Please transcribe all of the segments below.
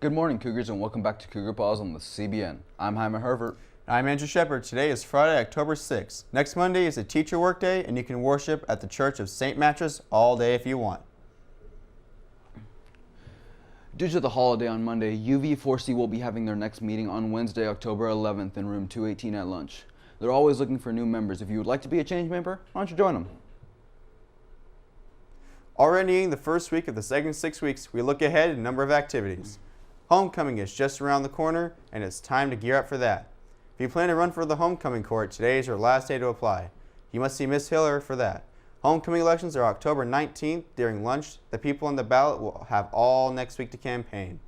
Good morning, Cougars, and welcome back to Cougar Pause on the CBN. I'm Hyman Herbert. I'm Andrew Shepard. Today is Friday, October 6th. Next Monday is a teacher work day, and you can worship at the Church of St. Mattress all day if you want. Due to the holiday on Monday, UV4C will be having their next meeting on Wednesday, October 11th in room 218 at lunch. They're always looking for new members. If you would like to be a change member, why don't you join them? Already in the first week of the second 6 weeks, we look ahead at a number of activities. Homecoming is just around the corner, and it's time to gear up for that. If you plan to run for the homecoming court, today is your last day to apply. You must see Miss Hiller for that. Homecoming elections are October 19th. During lunch, the people on the ballot will have all next week to campaign.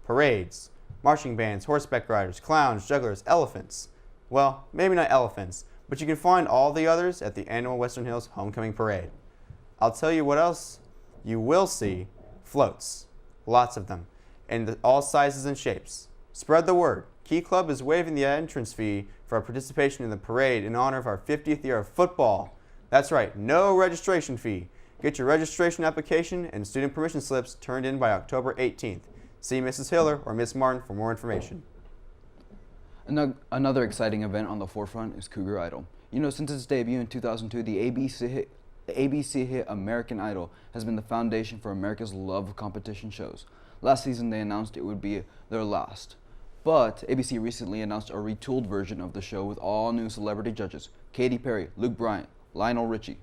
Parades, marching bands, horseback riders, clowns, jugglers, elephants. Well, maybe not elephants, but you can find all the others at the annual Western Hills Homecoming Parade. I'll tell you what else you will see: floats. Lots of them, in all sizes and shapes. Spread the word. Key Club is waiving the entrance fee for our participation in the parade in honor of our 50th year of football. That's right, no registration fee. Get your registration application and student permission slips turned in by October 18th. See Mrs. Hiller or Miss Martin for more information. Another exciting event on the forefront is Cougar Idol. You know, since its debut in 2002, the ABC hit American Idol has been the foundation for America's love of competition shows. Last season, they announced it would be their last. But ABC recently announced a retooled version of the show with all new celebrity judges: Katy Perry, Luke Bryan, Lionel Richie.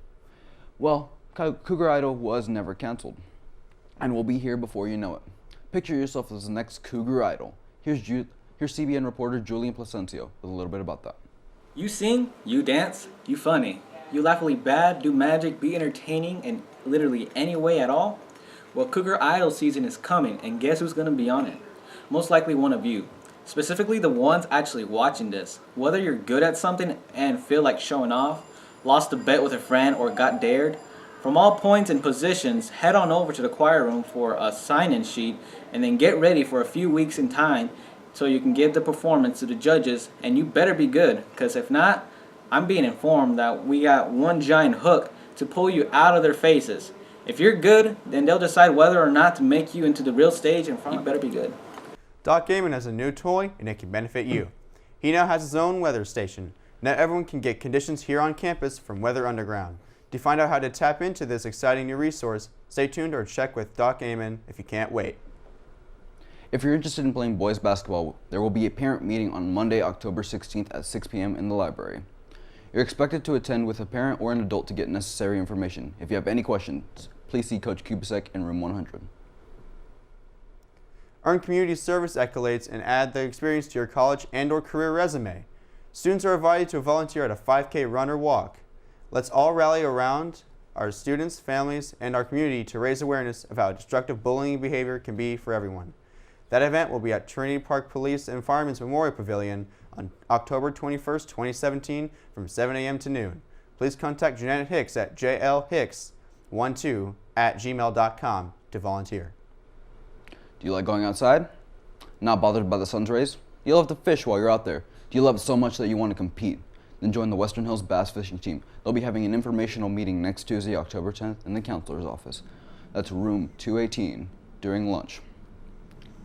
Well, Cougar Idol was never canceled and will be here before you know it. Picture yourself as the next Cougar Idol. Here's CBN reporter Julian Placencio with a little bit about that. You sing, you dance, you funny. You laughably bad, do magic, be entertaining in literally any way at all? Well, Cougar Idol season is coming, and guess who's going to be on it? Most likely one of you. Specifically the ones actually watching this. Whether you're good at something and feel like showing off, lost a bet with a friend, or got dared, from all points and positions, head on over to the choir room for a sign-in sheet and then get ready for a few weeks in time so you can give the performance to the judges, and you better be good, because if not, I'm being informed that we got one giant hook to pull you out of their faces. If you're good, then they'll decide whether or not to make you into the real stage in front. You better be good. Doc Gaiman has a new toy, and it can benefit you. He now has his own weather station. Now everyone can get conditions here on campus from Weather Underground. To find out how to tap into this exciting new resource, stay tuned or check with Doc Gaiman if you can't wait. If you're interested in playing boys basketball, there will be a parent meeting on Monday, October 16th at 6 p.m. in the library. You're expected to attend with a parent or an adult to get necessary information. If you have any questions, please see Coach Kubasek in room 100. Earn community service accolades and add the experience to your college and/or career resume. Students are invited to volunteer at a 5K run or walk. Let's all rally around our students, families, and our community to raise awareness of how destructive bullying behavior can be for everyone. That event will be at Trinity Park Police and Firemen's Memorial Pavilion on October 21st, 2017 from 7 a.m. to noon. Please contact Janet Hicks at jlhicks12@gmail.com to volunteer. Do you like going outside? Not bothered by the sun's rays? You love to fish while you're out there. Do you love it so much that you want to compete? Then join the Western Hills Bass Fishing Team. They'll be having an informational meeting next Tuesday, October 10th in the counselor's office. That's room 218 during lunch.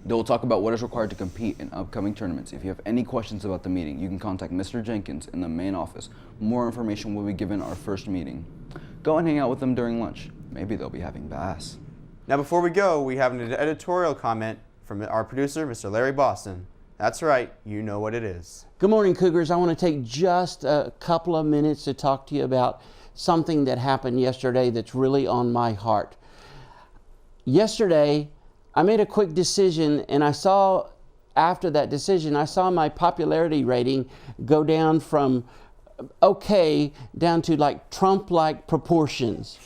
They will talk about what is required to compete in upcoming tournaments. If you have any questions about the meeting, you can contact Mr. Jenkins in the main office. More information will be given at our first meeting. Go and hang out with them during lunch. Maybe they'll be having bass. Now before we go, we have an editorial comment from our producer, Mr. Larry Boston. That's right, you know what it is. Good morning, Cougars. I want to take just a couple of minutes to talk to you about something that happened yesterday that's really on my heart. Yesterday, I made a quick decision, and after that decision, I saw my popularity rating go down from okay down to like Trump-like proportions.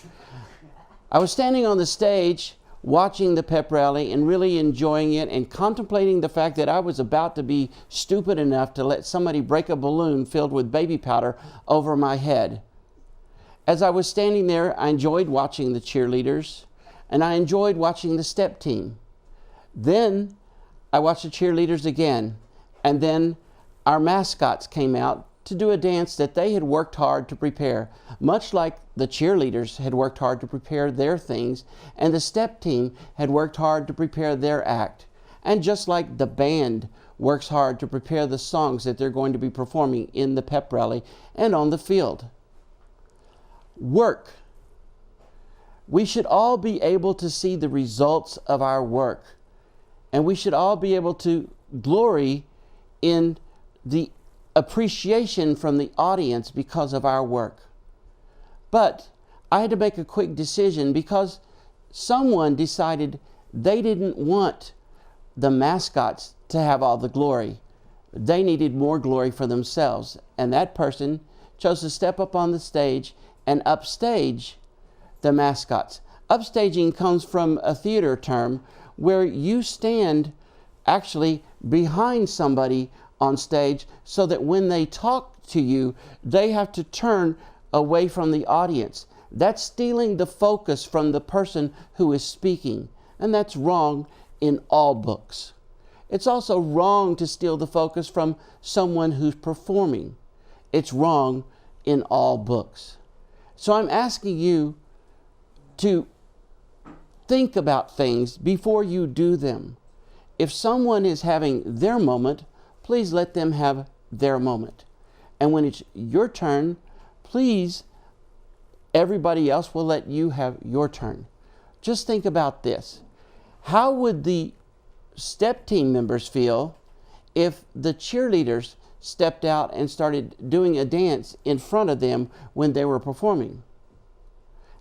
I was standing on the stage watching the pep rally and really enjoying it and contemplating the fact that I was about to be stupid enough to let somebody break a balloon filled with baby powder over my head. As I was standing there, I enjoyed watching the cheerleaders and I enjoyed watching the step team. Then I watched the cheerleaders again, and then our mascots came out to do a dance that they had worked hard to prepare, much like the cheerleaders had worked hard to prepare their things, and the step team had worked hard to prepare their act. And just like the band works hard to prepare the songs that they're going to be performing in the pep rally and on the field. Work. We should all be able to see the results of our work, and we should all be able to glory in the appreciation from the audience because of our work. But I had to make a quick decision because someone decided they didn't want the mascots to have all the glory. They needed more glory for themselves, and that person chose to step up on the stage and upstage the mascots. Upstaging comes from a theater term where you stand actually behind somebody on stage so that when they talk to you, they have to turn away from the audience. That's stealing the focus from the person who is speaking, and that's wrong in all books. It's also wrong to steal the focus from someone who's performing. It's wrong in all books. So I'm asking you to think about things before you do them. If someone is having their moment, please let them have their moment. And when it's your turn, please, everybody else will let you have your turn. Just think about this. How would the step team members feel if the cheerleaders stepped out and started doing a dance in front of them when they were performing?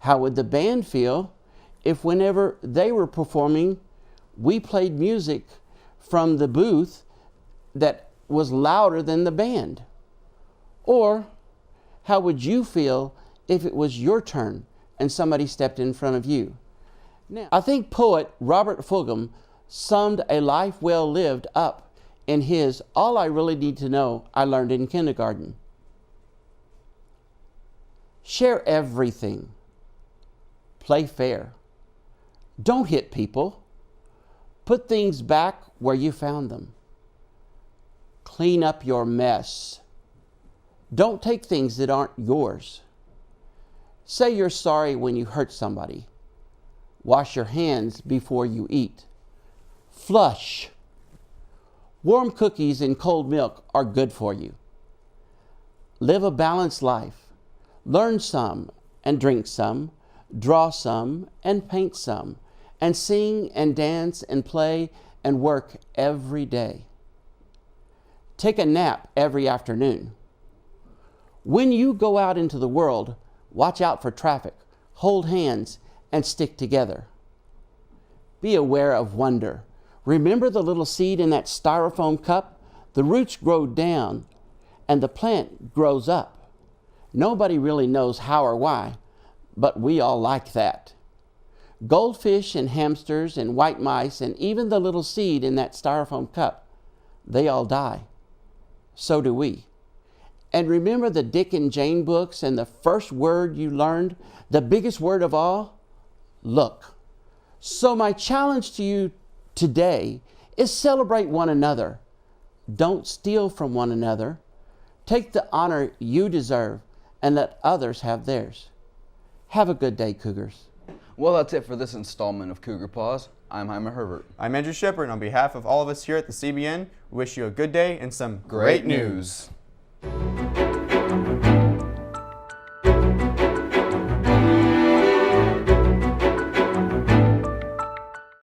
How would the band feel if whenever they were performing, we played music from the booth that was louder than the band? Or how would you feel if it was your turn and somebody stepped in front of you? Now, I think poet Robert Fulghum summed a life well lived up in his All I Really Need to Know I Learned in Kindergarten. Share everything. Play fair. Don't hit people. Put things back where you found them. Clean up your mess. Don't take things that aren't yours. Say you're sorry when you hurt somebody. Wash your hands before you eat. Flush. Warm cookies and cold milk are good for you. Live a balanced life. Learn some and drink some. Draw some and paint some. And sing and dance and play and work every day. Take a nap every afternoon. When you go out into the world, watch out for traffic, hold hands, and stick together. Be aware of wonder. Remember the little seed in that styrofoam cup? The roots grow down and the plant grows up. Nobody really knows how or why, but we all like that. Goldfish and hamsters and white mice and even the little seed in that styrofoam cup, they all die. So do we. And remember the Dick and Jane books and the first word you learned, the biggest word of all? Look. So my challenge to you today is celebrate one another. Don't steal from one another. Take the honor you deserve and let others have theirs. Have a good day, Cougars. Well, that's it for this installment of Cougar Paws. I'm Jaime Herbert. I'm Andrew Shepard, and on behalf of all of us here at the CBN, we wish you a good day and some Great news.